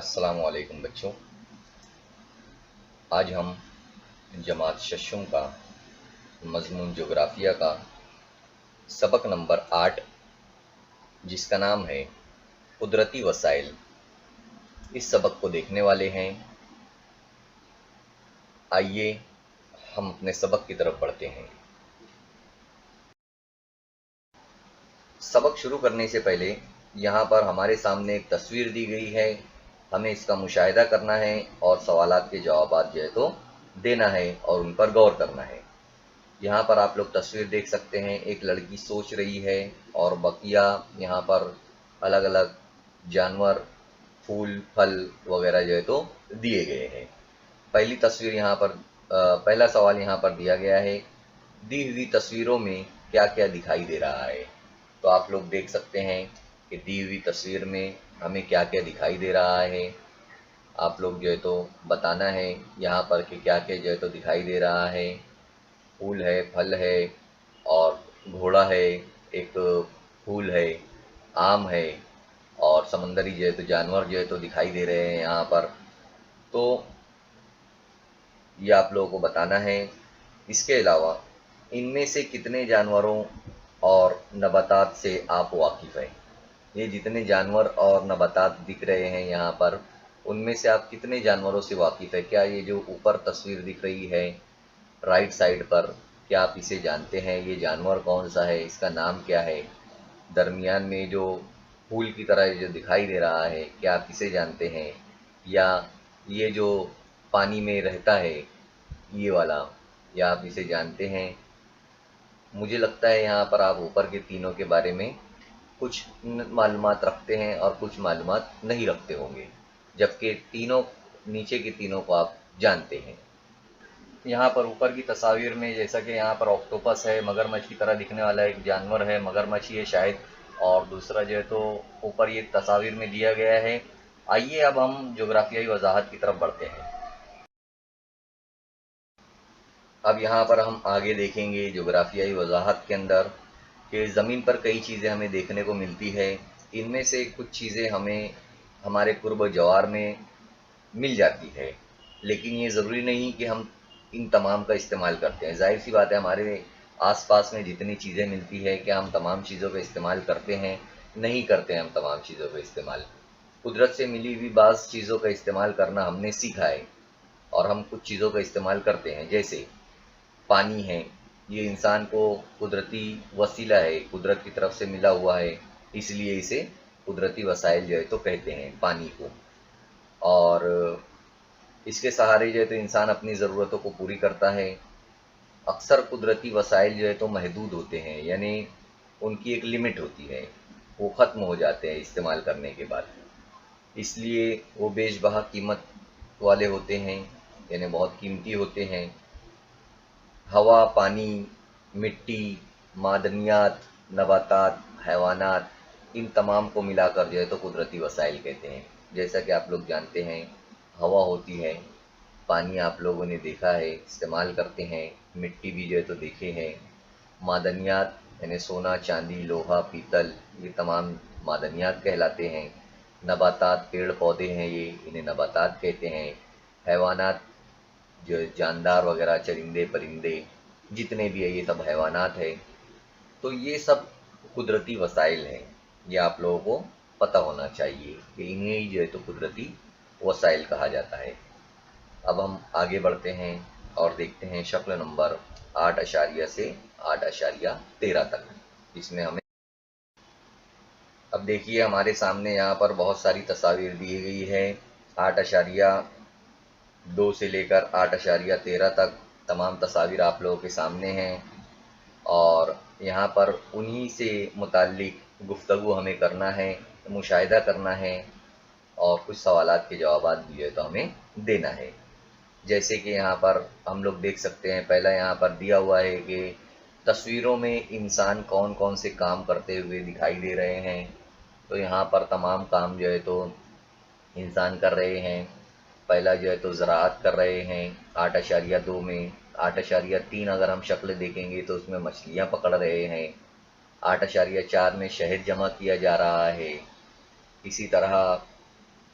السلام علیکم بچوں، آج ہم جماعت ششم کا مضمون جغرافیہ کا سبق نمبر 8 جس کا نام ہے قدرتی وسائل، اس سبق کو دیکھنے والے ہیں۔ آئیے ہم اپنے سبق کی طرف بڑھتے ہیں۔ سبق شروع کرنے سے پہلے یہاں پر ہمارے سامنے ایک تصویر دی گئی ہے، ہمیں اس کا مشاہدہ کرنا ہے اور سوالات کے جوابات جو ہے تو دینا ہے اور ان پر غور کرنا ہے۔ یہاں پر آپ لوگ تصویر دیکھ سکتے ہیں، ایک لڑکی سوچ رہی ہے اور بقیہ یہاں پر الگ الگ جانور، پھول، پھل وغیرہ جو ہے تو دیے گئے ہیں۔ پہلی تصویر یہاں پر پہلا سوال یہاں پر دیا گیا ہے، دی ہوئی تصویروں میں کیا کیا دکھائی دے رہا ہے؟ تو آپ لوگ دیکھ سکتے ہیں کہ دی ہوئی تصویر میں ہمیں کیا کیا دکھائی دے رہا ہے۔ آپ لوگ جو ہے تو بتانا ہے یہاں پر کہ کیا کیا جو ہے تو دکھائی دے رہا ہے۔ پھول ہے، پھل ہے اور گھوڑا ہے، ایک پھول ہے، آم ہے اور سمندری جو ہے تو جانور جو ہے تو دکھائی دے رہے ہیں یہاں پر۔ تو یہ آپ لوگوں کو بتانا ہے۔ اس کے علاوہ ان میں سے کتنے جانوروں اور نباتات سے آپ واقف ہیں؟ یہ جتنے جانور اور نباتات دکھ رہے ہیں یہاں پر، ان میں سے آپ کتنے جانوروں سے واقف ہیں؟ کیا یہ جو اوپر تصویر دکھ رہی ہے رائٹ سائڈ پر، کیا آپ اسے جانتے ہیں؟ یہ جانور کون سا ہے؟ اس کا نام کیا ہے؟ درمیان میں جو پھول کی طرح جو دکھائی دے رہا ہے، کیا آپ اسے جانتے ہیں؟ یا یہ جو پانی میں رہتا ہے یہ والا، یا آپ اسے جانتے ہیں؟ مجھے لگتا ہے یہاں پر آپ اوپر کے تینوں کے بارے میں کچھ معلومات رکھتے ہیں اور کچھ معلومات نہیں رکھتے ہوں گے، جبکہ تینوں نیچے کے تینوں کو آپ جانتے ہیں۔ یہاں پر اوپر کی تصاویر میں جیسا کہ یہاں پر آکٹوپس ہے، مگرمچھ کی طرح دکھنے والا ایک جانور ہے، مگرمچھ یہ شاید، اور دوسرا جو ہے تو اوپر یہ تصاویر میں دیا گیا ہے۔ آئیے اب ہم جغرافیائی وضاحت کی طرف بڑھتے ہیں۔ اب یہاں پر ہم آگے دیکھیں گے جغرافیائی وضاحت کے اندر کہ زمین پر کئی چیزیں ہمیں دیکھنے کو ملتی ہے۔ ان میں سے کچھ چیزیں ہمیں ہمارے قرب و جوار میں مل جاتی ہے، لیکن یہ ضروری نہیں کہ ہم ان تمام کا استعمال کرتے ہیں۔ ظاہر سی بات ہے ہمارے آس پاس میں جتنی چیزیں ملتی ہے کیا ہم تمام چیزوں کا استعمال کرتے ہیں؟ نہیں کرتے ہیں ہم تمام چیزوں کا استعمال۔ قدرت سے ملی ہوئی بعض چیزوں کا استعمال کرنا ہم نے سیکھا ہے اور ہم کچھ چیزوں کا استعمال کرتے ہیں، جیسے پانی ہے، یہ انسان کو قدرتی وسیلہ ہے، قدرت کی طرف سے ملا ہوا ہے، اس لیے اسے قدرتی وسائل جو ہے تو کہتے ہیں پانی کو۔ اور اس کے سہارے جو ہے تو انسان اپنی ضرورتوں کو پوری کرتا ہے۔ اکثر قدرتی وسائل جو ہے تو محدود ہوتے ہیں، یعنی ان کی ایک لمٹ ہوتی ہے، وہ ختم ہو جاتے ہیں استعمال کرنے کے بعد، اس لیے وہ بیش بہا قیمت والے ہوتے ہیں، یعنی بہت قیمتی ہوتے ہیں۔ ہوا، پانی، مٹی، معدنیات، نباتات، حیوانات، ان تمام کو ملا کر جو ہے تو قدرتی وسائل کہتے ہیں۔ جیسا کہ آپ لوگ جانتے ہیں ہوا ہوتی ہے، پانی آپ لوگوں نے دیکھا ہے استعمال کرتے ہیں، مٹی بھی جو ہے تو دیکھے ہیں، معدنیات یعنی سونا، چاندی، لوہا، پیتل، یہ تمام معدنیات کہلاتے ہیں۔ نباتات، پیڑ پودے ہیں، یہ انہیں نباتات کہتے ہیں۔ حیوانات جو جاندار وغیرہ، چرندے پرندے جتنے بھی ہیں یہ سب حیوانات ہیں۔ تو یہ سب قدرتی وسائل ہیں، یہ آپ لوگوں کو پتہ ہونا چاہیے کہ انہیں جو ہے تو قدرتی وسائل کہا جاتا ہے۔ اب ہم آگے بڑھتے ہیں اور دیکھتے ہیں شکل نمبر 8 سے 8.13 تک۔ اس میں ہمیں اب دیکھیے ہمارے سامنے یہاں پر بہت ساری تصاویر دی گئی ہے۔ 8.2 سے لے کر 8.13 تک تمام تصاویر آپ لوگوں کے سامنے ہیں، اور یہاں پر انہی سے متعلق گفتگو ہمیں کرنا ہے، مشاہدہ کرنا ہے اور کچھ سوالات کے جوابات بھی ہے تو ہمیں دینا ہے۔ جیسے کہ یہاں پر ہم لوگ دیکھ سکتے ہیں، پہلا یہاں پر دیا ہوا ہے کہ تصویروں میں انسان کون کون سے کام کرتے ہوئے دکھائی دے رہے ہیں۔ تو یہاں پر تمام کام جو ہے تو انسان کر رہے ہیں۔ پہلا جو ہے تو زراعت کر رہے ہیں 8.2 میں۔ 8.3 اگر ہم شکل دیکھیں گے تو اس میں مچھلیاں پکڑ رہے ہیں۔ 8.4 میں شہد جمع کیا جا رہا ہے۔ اسی طرح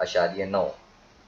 8.9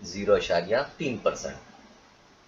0.3%।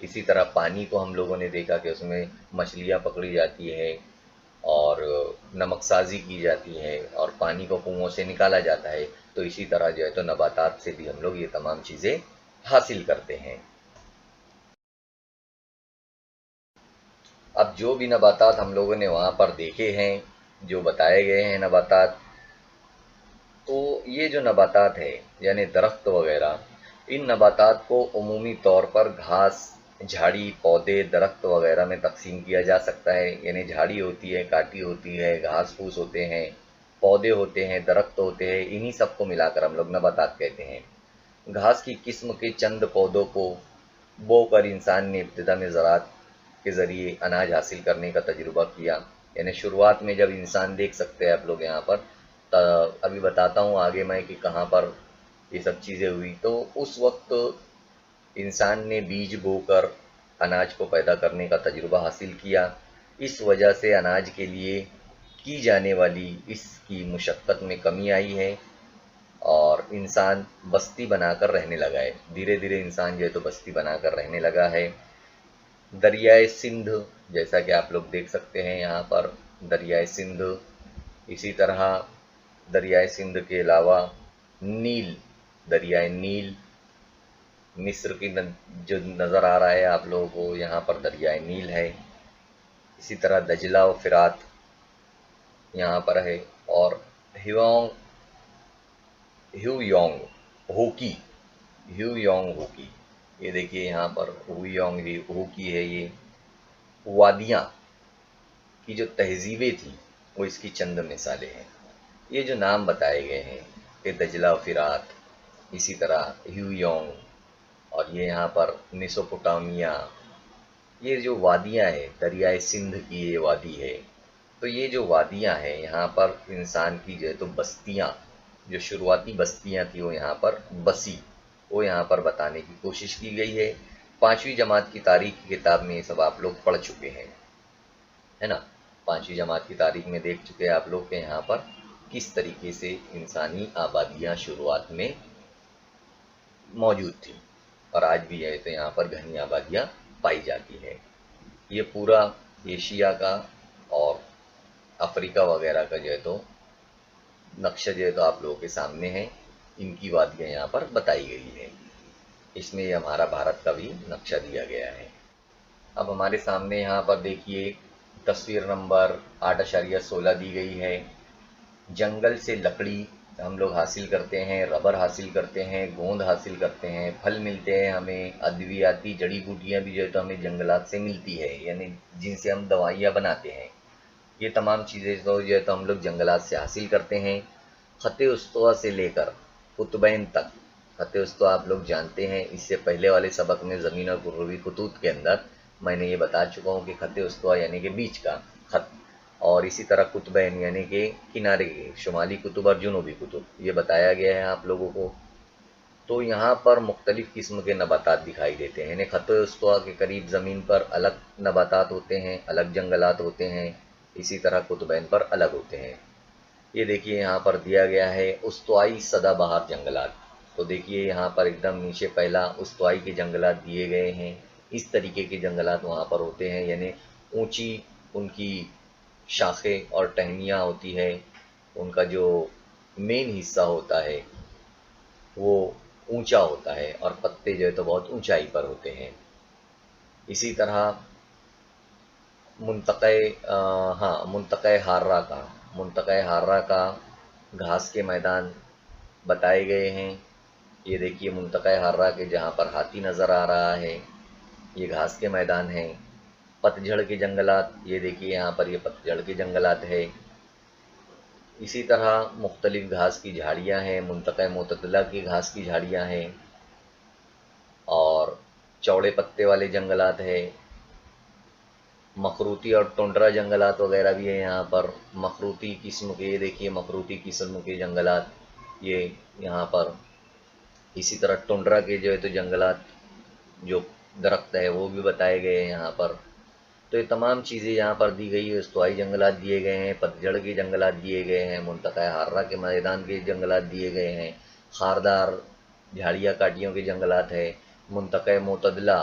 اسی طرح پانی کو ہم لوگوں نے دیکھا کہ اس میں مچھلیاں پکڑی جاتی ہے اور نمک سازی کی جاتی ہے اور پانی کو کنووں سے نکالا جاتا ہے، تو اسی طرح جو ہے تو نباتات سے بھی ہم لوگ یہ تمام چیزیں حاصل کرتے ہیں۔ اب جو بھی نباتات ہم لوگوں نے وہاں پر دیکھے ہیں، جو بتائے گئے ہیں نباتات، تو یہ جو نباتات ہے یعنی درخت وغیرہ، ان نباتات کو عمومی طور پر گھاس، جھاڑی، پودے، درخت وغیرہ میں تقسیم کیا جا سکتا ہے۔ یعنی جھاڑی ہوتی ہے، کاٹی ہوتی ہے، گھاس پھوس ہوتے ہیں، پودے ہوتے ہیں، درخت ہوتے ہیں، انہی سب کو ملا کر ہم لوگ نباتات کہتے ہیں۔ گھاس کی قسم کے چند پودوں کو بو کر انسان نے ابتدا میں زراعت کے ذریعے اناج حاصل کرنے کا تجربہ کیا۔ یعنی شروعات میں جب انسان دیکھ سکتے ہیں آپ لوگ یہاں پر، ابھی بتاتا ہوں آگے میں کہ کہاں پر یہ سب چیزیں ہوئی، تو اس وقت انسان نے بیج بو کر اناج کو پیدا کرنے کا تجربہ حاصل کیا۔ اس وجہ سے اناج کے لیے کی جانے والی اس کی مشقت میں کمی آئی ہے اور انسان بستی بنا کر رہنے لگا ہے۔ دھیرے دھیرے انسان جو ہے تو بستی بنا کر رہنے لگا ہے۔ دریائے سندھ، جیسا کہ آپ لوگ دیکھ سکتے ہیں یہاں پر دریائے سندھ، اسی طرح دریائے سندھ کے علاوہ نیل، دریائے نیل، مصر کی جو نظر آ رہا ہے آپ لوگوں کو یہاں پر دریائے نیل ہے۔ اسی طرح دجلہ و فرات یہاں پر ہے، اور have Jung hockey, have Jung hockey, یہ دیکھیے یہاں پر ہیو یونگ ہوکی ہے۔ یہ وادیاں کی جو تہذیبیں تھیں وہ اس کی چند مثالیں ہیں۔ یہ جو نام بتائے گئے ہیں کہ دجلہ و فرات، اسی طرح ہیو یونگ، اور یہ یہاں پر میسوپوٹامیہ، یہ جو وادیاں ہیں، دریائے سندھ کی یہ وادی ہے، تو یہ جو وادیاں ہیں یہاں پر انسان کی جو ہے تو بستیاں، جو شروعاتی بستیاں تھیں وہ یہاں پر بسی، وہ یہاں پر بتانے کی کوشش کی گئی ہے۔ 5ویں جماعت کی تاریخ کی کتاب میں یہ سب آپ لوگ پڑھ چکے ہیں، ہے نا؟ 5ویں جماعت کی تاریخ میں دیکھ چکے ہیں آپ لوگ کہ یہاں پر کس طریقے سے انسانی آبادیاں شروعات میں موجود تھیں، اور آج بھی ہے تو یہاں پر گھنی آبادیاں پائی جاتی ہے۔ یہ پورا ایشیا کا اور افریقہ وغیرہ کا جو ہے تو نقشہ جو ہے تو آپ لوگوں کے سامنے ہے، ان کی وادیاں یہاں پر بتائی گئی ہے۔ اس میں یہ ہمارا بھارت کا بھی نقشہ دیا گیا ہے۔ اب ہمارے سامنے یہاں پر دیکھیے تصویر نمبر 8.16 دی گئی ہے۔ جنگل سے لکڑی ہم لوگ حاصل کرتے ہیں، ربر حاصل کرتے ہیں، گوند حاصل کرتے ہیں، پھل ملتے ہیں ہمیں، ادویاتی جڑی بوٹیاں بھی جو ہے تو ہمیں جنگلات سے ملتی ہے، یعنی جن سے ہم دوائیاں بناتے ہیں۔ یہ تمام چیزیں جو ہے تو ہم لوگ جنگلات سے حاصل کرتے ہیں۔ خط استوا سے لے کر قطبین تک، خط استوا آپ لوگ جانتے ہیں، اس سے پہلے والے سبق میں زمین اور کروی خطوط کے اندر میں نے یہ بتا چکا ہوں کہ خط استوا یعنی کہ بیچ کا خط، اور اسی طرح قطبین یعنی کہ کنارے کے، شمالی قطب اور جنوبی قطب، یہ بتایا گیا ہے آپ لوگوں کو۔ تو یہاں پر مختلف قسم کے نباتات دکھائی دیتے ہیں، یعنی خط استوا کے قریب زمین پر الگ نباتات ہوتے ہیں، الگ جنگلات ہوتے ہیں، اسی طرح قطبین پر الگ ہوتے ہیں۔ یہ دیکھیے یہاں پر دیا گیا ہے استوائی سدا بہار جنگلات، تو دیکھیے یہاں پر ایک دم نیچے پہلا استوائی کے جنگلات دیے گئے ہیں۔ اس طریقے کے جنگلات وہاں پر ہوتے ہیں، یعنی اونچی ان کی شاخیں اور ٹہنیاں ہوتی ہے، ان کا جو مین حصہ ہوتا ہے وہ اونچا ہوتا ہے اور پتے جو ہے تو بہت اونچائی پر ہوتے ہیں۔ اسی طرح منطقہ ہارہ کا گھاس کے میدان بتائے گئے ہیں۔ یہ دیکھیے منطقہ ہارہ کے جہاں پر ہاتھی نظر آ رہا ہے، یہ گھاس کے میدان ہیں۔ پتجھڑ کے جنگلات، یہ دیکھیے یہاں پر یہ پتجھڑ کے جنگلات ہے۔ اسی طرح مختلف گھاس کی جھاڑیاں ہیں، منطقہ معتدلہ کی گھاس کی جھاڑیاں ہیں، اور چوڑے پتے والے جنگلات ہیں۔ مخروطی اور ٹنڈرا جنگلات وغیرہ بھی ہیں یہاں پر، مخروطی قسم کے، یہ دیکھیے مخروطی قسم کے جنگلات یہ یہاں پر۔ اسی طرح ٹنڈرا کے جو ہے تو جنگلات، جو درخت ہے وہ بھی بتائے گئے ہیں یہاں پر۔ تو یہ تمام چیزیں یہاں پر دی گئی ہے، استوائی جنگلات دیے گئے ہیں، پتجھڑ کے جنگلات دیے گئے ہیں، منطقہ حارہ کے میدان کے جنگلات دیے گئے ہیں، خاردار جھاڑیاں کاٹیوں کے جنگلات ہے، منطقہ معتدلہ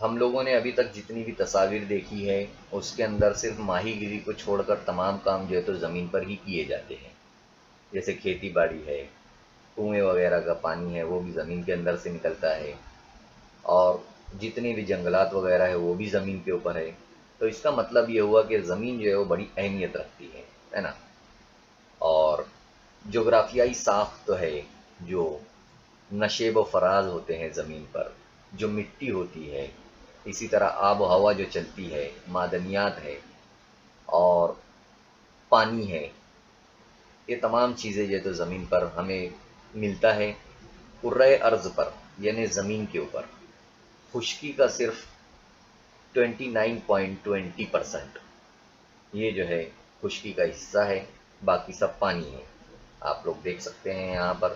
ہم لوگوں نے ابھی تک جتنی بھی تصاویر دیکھی ہے اس کے اندر صرف ماہی گیری کو چھوڑ کر تمام کام جو ہے تو زمین پر ہی کیے جاتے ہیں، جیسے کھیتی باڑی ہے، کنویں وغیرہ کا پانی ہے وہ بھی زمین کے اندر سے نکلتا ہے، اور جتنے بھی جنگلات وغیرہ ہے وہ بھی زمین کے اوپر ہے۔ تو اس کا مطلب یہ ہوا کہ زمین جو ہے وہ بڑی اہمیت رکھتی ہے نا۔ اور جغرافیائی ساخت تو ہے، جو نشیب و فراز ہوتے ہیں زمین پر، جو مٹی ہوتی ہے، اسی طرح آب و ہوا جو چلتی ہے، معدنیات ہے اور پانی ہے، یہ تمام چیزیں جو ہے تو زمین پر ہمیں ملتا ہے۔ کرۂ ارض پر یعنی زمین کے اوپر خشکی کا صرف 29.20% یہ جو ہے خشکی کا حصہ ہے، باقی سب پانی ہے۔ آپ لوگ دیکھ سکتے ہیں یہاں پر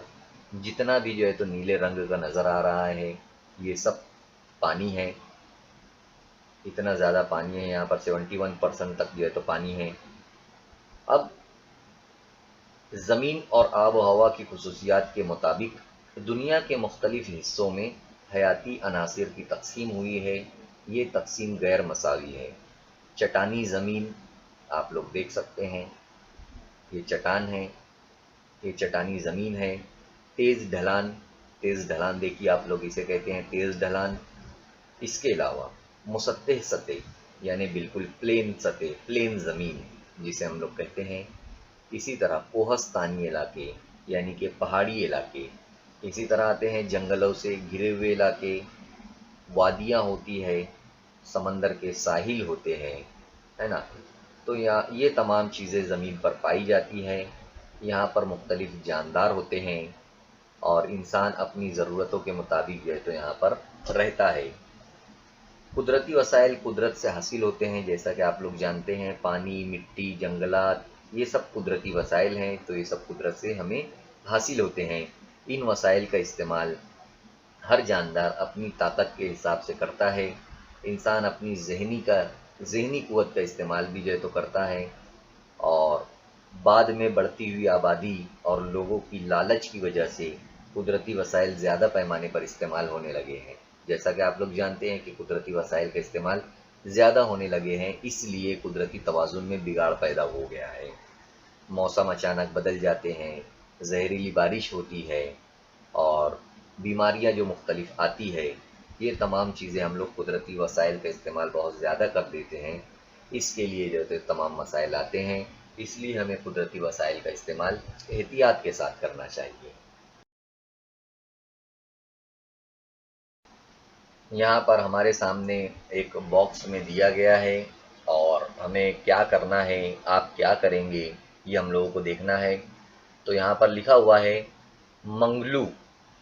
جتنا بھی جو ہے تو نیلے رنگ کا نظر آ رہا ہے یہ سب پانی ہے، اتنا زیادہ پانی ہے یہاں پر، 71% تک جو ہے تو پانی ہے۔ اب زمین اور آب و ہوا کی خصوصیات کے مطابق دنیا کے مختلف حصوں میں حیاتی عناصر کی تقسیم ہوئی ہے۔ یہ تقسیم غیر مساوی ہے۔ چٹانی زمین آپ لوگ دیکھ سکتے ہیں، یہ چٹان ہے، یہ چٹانی زمین ہے۔ تیز ڈھلان، تیز ڈھلان دیکھیے آپ لوگ اسے کہتے ہیں تیز ڈھلان۔ اس کے علاوہ مسطح سطح یعنی بالکل پلین سطح، پلین زمین جسے ہم لوگ کہتے ہیں۔ اسی طرح کوہستانی علاقے یعنی کہ پہاڑی علاقے، اسی طرح آتے ہیں جنگلوں سے گھرے ہوئے علاقے، وادیاں ہوتی ہے، سمندر کے ساحل ہوتے ہیں، ہے نا۔ تو یہ تمام چیزیں زمین پر پائی جاتی ہیں۔ یہاں پر مختلف جاندار ہوتے ہیں اور انسان اپنی ضرورتوں کے مطابق جو ہے تو یہاں پر رہتا ہے۔ قدرتی وسائل قدرت سے حاصل ہوتے ہیں، جیسا کہ آپ لوگ جانتے ہیں، پانی، مٹی، جنگلات، یہ سب قدرتی وسائل ہیں، تو یہ سب قدرت سے ہمیں حاصل ہوتے ہیں۔ ان وسائل کا استعمال ہر جاندار اپنی طاقت کے حساب سے کرتا ہے۔ انسان اپنی ذہنی قوت کا استعمال بھی جو ہے تو کرتا ہے، اور بعد میں بڑھتی ہوئی آبادی اور لوگوں کی لالچ کی وجہ سے قدرتی وسائل زیادہ پیمانے پر استعمال ہونے لگے ہیں۔ جیسا کہ آپ لوگ جانتے ہیں کہ قدرتی وسائل کا استعمال زیادہ ہونے لگے ہیں، اس لیے قدرتی توازن میں بگاڑ پیدا ہو گیا ہے۔ موسم اچانک بدل جاتے ہیں، زہریلی بارش ہوتی ہے اور بیماریاں جو مختلف آتی ہے، یہ تمام چیزیں ہم لوگ قدرتی وسائل کا استعمال بہت زیادہ کر دیتے ہیں۔ اس کے لیے جو ہے تمام مسائل آتے ہیں، اس لیے ہمیں قدرتی وسائل کا استعمال احتیاط کے ساتھ کرنا چاہیے۔ یہاں پر ہمارے سامنے ایک باکس میں دیا گیا ہے اور ہمیں کیا کرنا ہے، آپ کیا کریں گے، یہ ہم لوگوں کو دیکھنا ہے۔ تو یہاں پر لکھا ہوا ہے، منگلو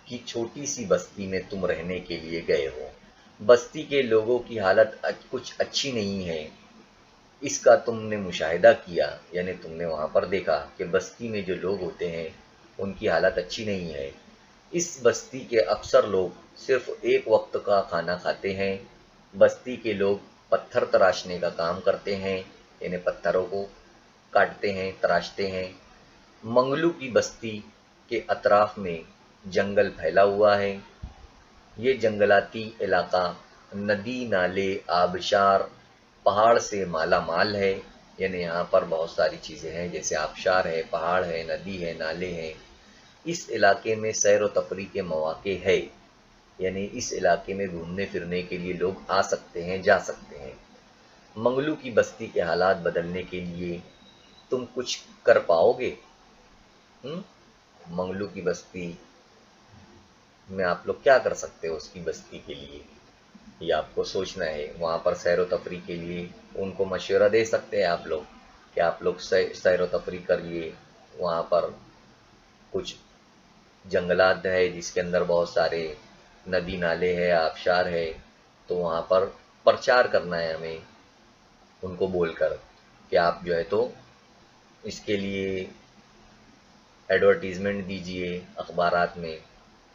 کی چھوٹی سی بستی میں تم رہنے کے لیے گئے ہو۔ بستی کے لوگوں کی حالت کچھ اچھی نہیں ہے، اس کا تم نے مشاہدہ کیا، یعنی تم نے وہاں پر دیکھا کہ بستی میں جو لوگ ہوتے ہیں ان کی حالت اچھی نہیں ہے۔ اس بستی کے اکثر لوگ صرف ایک وقت کا کھانا کھاتے ہیں۔ بستی کے لوگ پتھر تراشنے کا کام کرتے ہیں، یعنی پتھروں کو کاٹتے ہیں، تراشتے ہیں۔ منگلو کی بستی کے اطراف میں جنگل پھیلا ہوا ہے۔ یہ جنگلاتی علاقہ ندی، نالے، آبشار، پہاڑ سے مالا مال ہے، یعنی یہاں پر بہت ساری چیزیں ہیں، جیسے آبشار ہے، پہاڑ ہے، ندی ہے، نالے ہیں۔ اس علاقے میں سیر و تفریح کے مواقع ہے، یعنی اس علاقے میں گھومنے پھرنے کے لیے لوگ آ سکتے ہیں، جا سکتے ہیں۔ منگلو کی بستی کے حالات بدلنے کے لیے تم کچھ کر پاؤ گے؟ منگلو کی بستی میں آپ لوگ کیا کر سکتے ہو اس کی بستی کے لیے، یہ آپ کو سوچنا ہے۔ وہاں پر سیر و تفریح کے لیے ان کو مشورہ دے سکتے ہیں آپ لوگ کہ آپ لوگ سیر و تفریح کریے۔ وہاں پر کچھ جنگلات ہے جس کے اندر بہت سارے ندی نالے ہے، آبشار ہے، تو وہاں پر پرچار کرنا ہے ہمیں ان کو بول کر کہ آپ جو ہے تو اس کے لیے ایڈورٹیزمنٹ دیجئے اخبارات میں،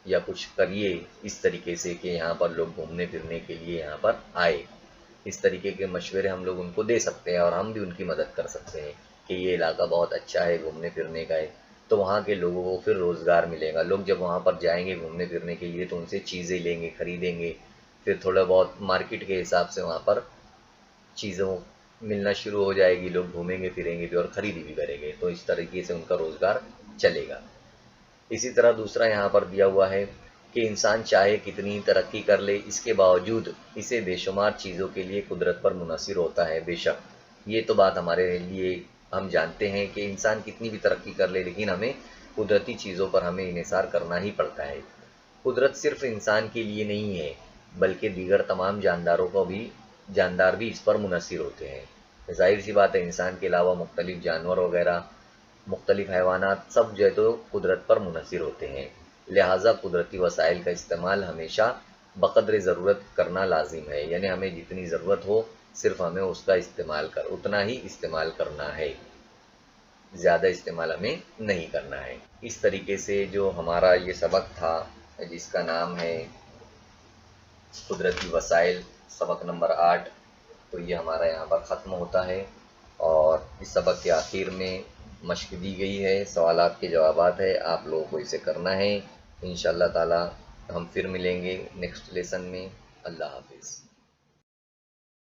یا کچھ کریے اس طریقے سے کہ یہاں پر لوگ گھومنے پھرنے کے لیے یہاں پر آئے۔ اس طریقے کے مشورے ہم لوگ ان کو دے سکتے ہیں اور ہم بھی ان کی مدد کر سکتے ہیں کہ یہ علاقہ بہت اچھا ہے، گھومنے پھرنے کا ہے، تو وہاں کے لوگوں کو پھر روزگار ملے گا۔ لوگ جب وہاں پر جائیں گے گھومنے پھرنے کے لیے تو ان سے چیزیں لیں گے، خریدیں گے، پھر تھوڑا بہت مارکیٹ کے حساب سے وہاں پر چیزوں ملنا شروع ہو جائے گی، لوگ گھومیں گے پھریں گے بھی اور خریدی بھی کریں گے، تو اس طریقے سے ان کا روزگار چلے گا۔ اسی طرح دوسرا یہاں پر دیا ہوا ہے کہ انسان چاہے کتنی ترقی کر لے، اس کے باوجود اسے بے شمار چیزوں کے لیے قدرت پر منحصر ہوتا ہے۔ بے شک یہ تو بات ہمارے لیے ہم جانتے ہیں کہ انسان کتنی بھی ترقی کر لے، لیکن ہمیں قدرتی چیزوں پر ہمیں انحصار کرنا ہی پڑتا ہے۔ قدرت صرف انسان کے لیے نہیں ہے بلکہ دیگر تمام جاندار بھی اس پر منحصر ہوتے ہیں۔ ظاہر سی بات ہے، انسان کے علاوہ مختلف جانور وغیرہ، مختلف حیوانات سب جو ہے تو قدرت پر منحصر ہوتے ہیں، لہٰذا قدرتی وسائل کا استعمال ہمیشہ بقدر ضرورت کرنا لازم ہے، یعنی ہمیں جتنی ضرورت ہو صرف ہمیں اس کا اتنا ہی استعمال کرنا ہے، زیادہ استعمال ہمیں نہیں کرنا ہے۔ اس طریقے سے جو ہمارا یہ سبق تھا جس کا نام ہے قدرتی وسائل، سبق نمبر 8، تو یہ ہمارا یہاں پر ختم ہوتا ہے، اور اس سبق کے آخر میں مشق دی گئی ہے، سوالات کے جوابات ہے، آپ لوگوں کو اسے کرنا ہے۔ انشاءاللہ تعالی ہم پھر ملیں گے نیکسٹ لیسن میں۔ اللہ حافظ۔